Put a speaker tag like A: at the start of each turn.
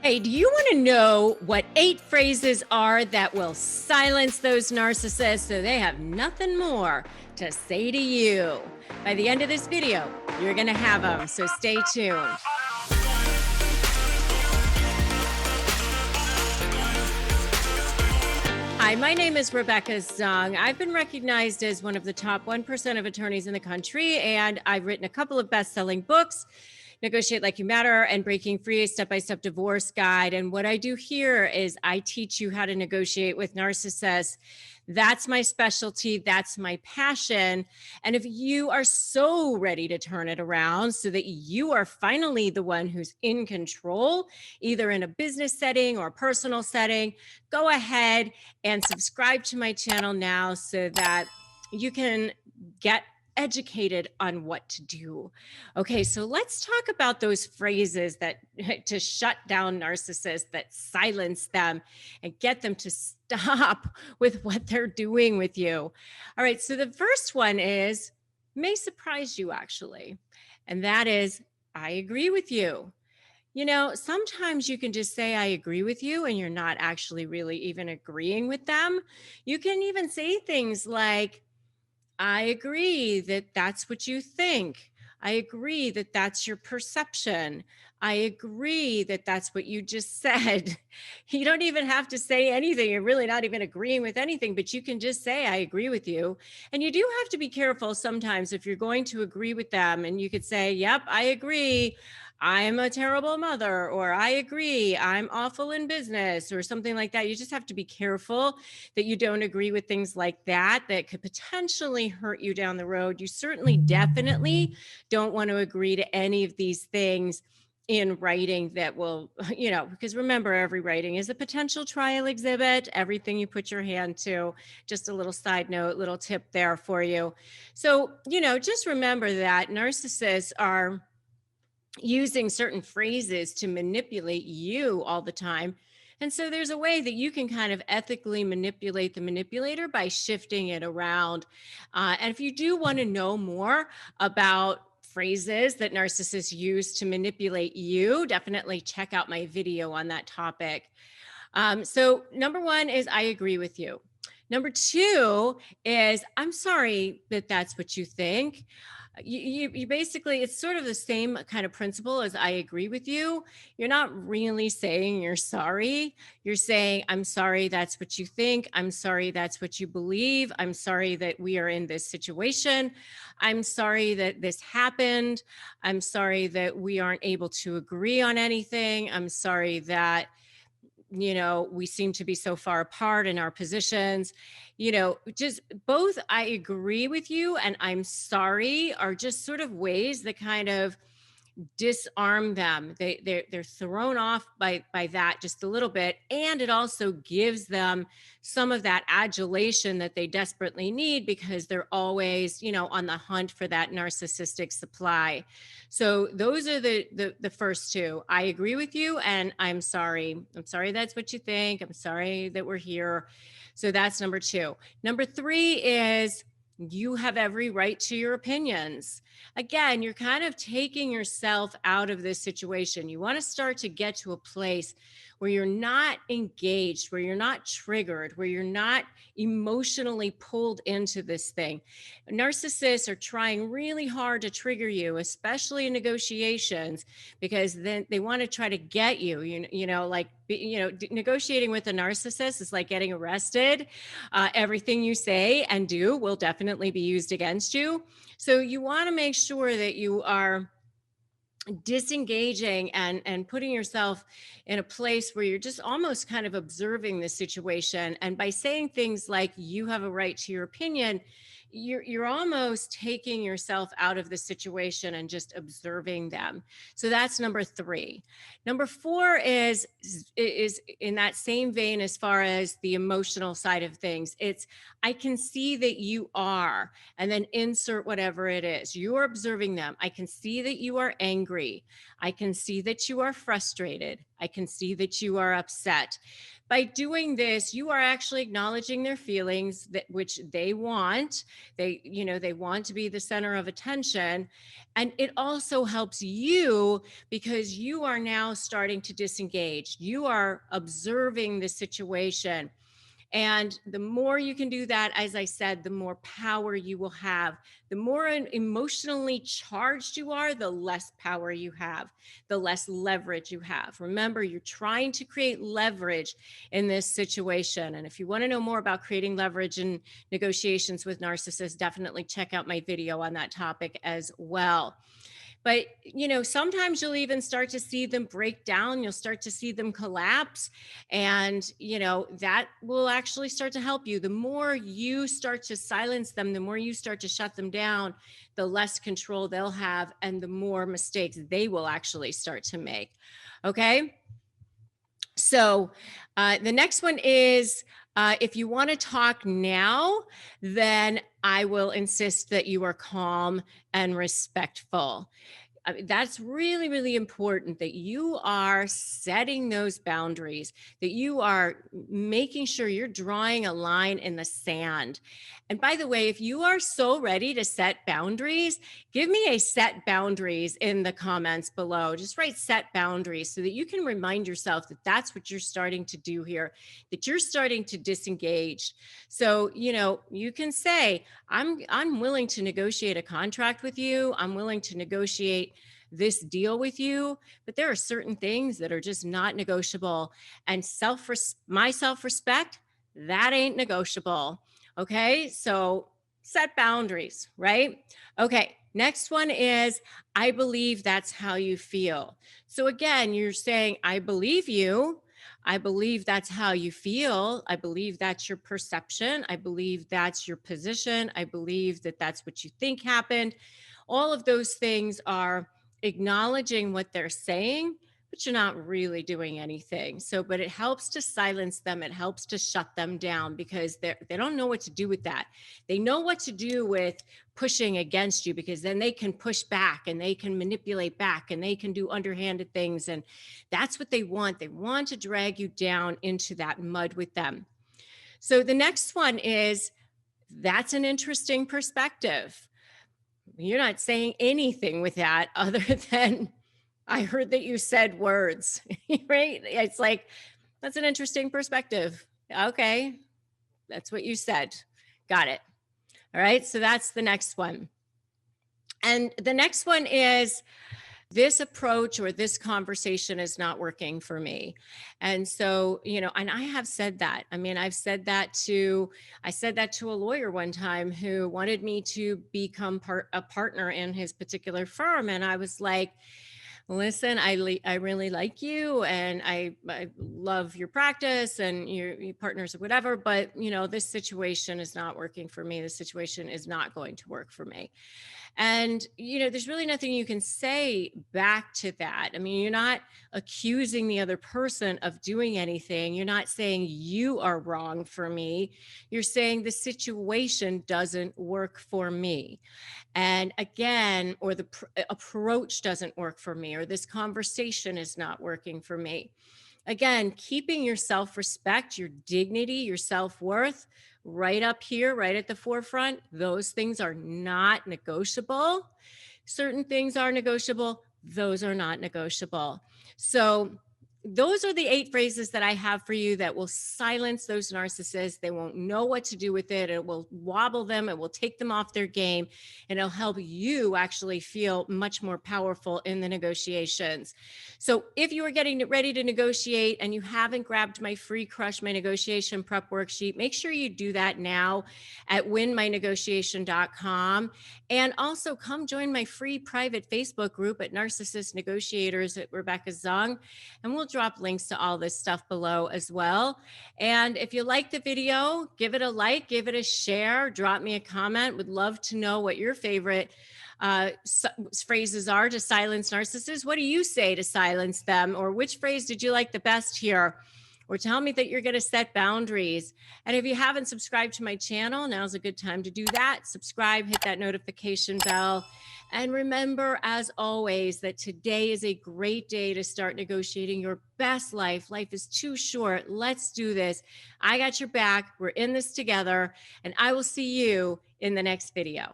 A: Hey, do you want to know what 8 phrases are that will silence those narcissists so they have nothing more to say to you? By the end of this video, you're going to have them, so stay tuned. Hi, my name is Rebecca Zung. I've been recognized as one of the top 1% of attorneys in the country, and I've written a couple of best-selling books, Negotiate Like You Matter and Breaking Free, a step-by-step divorce guide. And what I do here is I teach you how to negotiate with narcissists. That's my specialty. That's my passion. And if you are so ready to turn it around so that you are finally the one who's in control, either in a business setting or personal setting, go ahead and subscribe to my channel now so that you can get educated on what to do. Okay, so let's talk about those phrases that to shut down narcissists, that silence them and get them to stop with what they're doing with you. All right, so the first one may surprise you actually, and that is, I agree with you. You know, sometimes you can just say, I agree with you, and you're not actually really even agreeing with them. You can even say things like, I agree that that's what you think. I agree that that's your perception. I agree that that's what you just said. You don't even have to say anything. You're really not even agreeing with anything, but you can just say, I agree with you. And you do have to be careful sometimes if you're going to agree with them. And you could say, yep, I agree. I'm a terrible mother, or I agree, I'm awful in business, or something like that. You just have to be careful that you don't agree with things like that could potentially hurt you down the road. You certainly definitely don't want to agree to any of these things in writing that will, because remember, every writing is a potential trial exhibit, everything you put your hand to. Just a little side note, little tip there for you. So, just remember that narcissists are using certain phrases to manipulate you all the time. And so there's a way that you can kind of ethically manipulate the manipulator by shifting it around. And if you do want to know more about phrases that narcissists use to manipulate you, definitely check out my video on that topic. So number one is, I agree with you. Number two is, I'm sorry that that's what you think. You basically, it's sort of the same kind of principle as I agree with you. You're not really saying you're sorry. You're saying, I'm sorry that's what you think. I'm sorry that's what you believe. I'm sorry that we are in this situation. I'm sorry that this happened. I'm sorry that we aren't able to agree on anything. I'm sorry that we seem to be so far apart in our positions. Just both I agree with you and I'm sorry are just sort of ways that kind of disarm them. They're thrown off by that just a little bit, and it also gives them some of that adulation that they desperately need, because they're always on the hunt for that narcissistic supply. So those are the first two. I agree with you and I'm sorry that's what you think. I'm sorry that we're here. So that's number two. Number three is, you have every right to your opinions. Again, you're kind of taking yourself out of this situation. You want to start to get to a place where you're not engaged, where you're not triggered, where you're not emotionally pulled into this thing. Narcissists are trying really hard to trigger you, especially in negotiations, because then they want to try to get you, negotiating with a narcissist is like getting arrested. Everything you say and do will definitely be used against you. So you want to make sure that you are disengaging and putting yourself in a place where you're just almost kind of observing the situation. And by saying things like, you have a right to your opinion, you're almost taking yourself out of the situation and just observing them. So that's number three. Number four is in that same vein as far as the emotional side of things. It's, I can see that you are, and then insert whatever it is. You're observing them. I can see that you are angry. I can see that you are frustrated. I can see that you are upset. By doing this, you are actually acknowledging their feelings, that which they want. They want to be the center of attention. And it also helps you because you are now starting to disengage. You are observing the situation. And the more you can do that, as I said, the more power you will have. The more emotionally charged you are, the less power you have, the less leverage you have. Remember, you're trying to create leverage in this situation. And if you want to know more about creating leverage in negotiations with narcissists, definitely check out my video on that topic as well. But, sometimes you'll even start to see them break down. You'll start to see them collapse. And, that will actually start to help you. The more you start to silence them, the more you start to shut them down, the less control they'll have and the more mistakes they will actually start to make. Okay. So the next one is, if you want to talk now, then I will insist that you are calm and respectful. That's really, really important that you are setting those boundaries, that you are making sure you're drawing a line in the sand. And by the way, if you are so ready to set boundaries, give me a set boundaries in the comments below. Just write set boundaries so that you can remind yourself that that's what you're starting to do here, that you're starting to disengage. So, you can say, I'm willing to negotiate a contract with you. I'm willing to negotiate this deal with you, but there are certain things that are just not negotiable. And my self-respect, that ain't negotiable. Okay. So set boundaries, right? Okay. Next one is, I believe that's how you feel. So again, you're saying, I believe you. I believe that's how you feel. I believe that's your perception. I believe that's your position. I believe that that's what you think happened. All of those things are acknowledging what they're saying, but you're not really doing anything. So, but it helps to silence them. It helps to shut them down because they don't know what to do with that. They know what to do with pushing against you, because then they can push back and they can manipulate back and they can do underhanded things. And that's what they want. They want to drag you down into that mud with them. So the next one is, that's an interesting perspective. You're not saying anything with that other than, I heard that you said words, right? It's like, that's an interesting perspective. Okay. That's what you said. Got it. All right. So that's the next one. And the next one is, this approach or this conversation is not working for me. And so, and I have said that. I mean, I said that to a lawyer one time who wanted me to become a partner in his particular firm. And I was like, listen, I really like you and I love your practice and your partners or whatever, but this situation is not working for me. This situation is not going to work for me. And, there's really nothing you can say back to that. I mean, you're not accusing the other person of doing anything. You're not saying you are wrong for me. You're saying the situation doesn't work for me. And again, or the approach doesn't work for me, or this conversation is not working for me. Again, keeping your self-respect, your dignity, your self-worth right up here, right at the forefront. Those things are not negotiable. Certain things are negotiable. Those are not negotiable. So those are the 8 phrases that I have for you that will silence those narcissists. They won't know what to do with it. It will wobble them. It will take them off their game, and it'll help you actually feel much more powerful in the negotiations. So if you are getting ready to negotiate and you haven't grabbed my free Crush My Negotiation Prep worksheet, make sure you do that now at winmynegotiation.com. And also come join my free private Facebook group at Narcissist Negotiators at Rebecca Zung. And we'll drop links to all this stuff below as well. And if you like the video, give it a like, give it a share, drop me a comment. Would love to know what your favorite phrases are to silence narcissists. What do you say to silence them? Or which phrase did you like the best here? or tell me that you're going to set boundaries. And if you haven't subscribed to my channel, now's a good time to do that. Subscribe, hit that notification bell. And remember, as always, that today is a great day to start negotiating your best life. Life is too short. Let's do this. I got your back. We're in this together. And I will see you in the next video.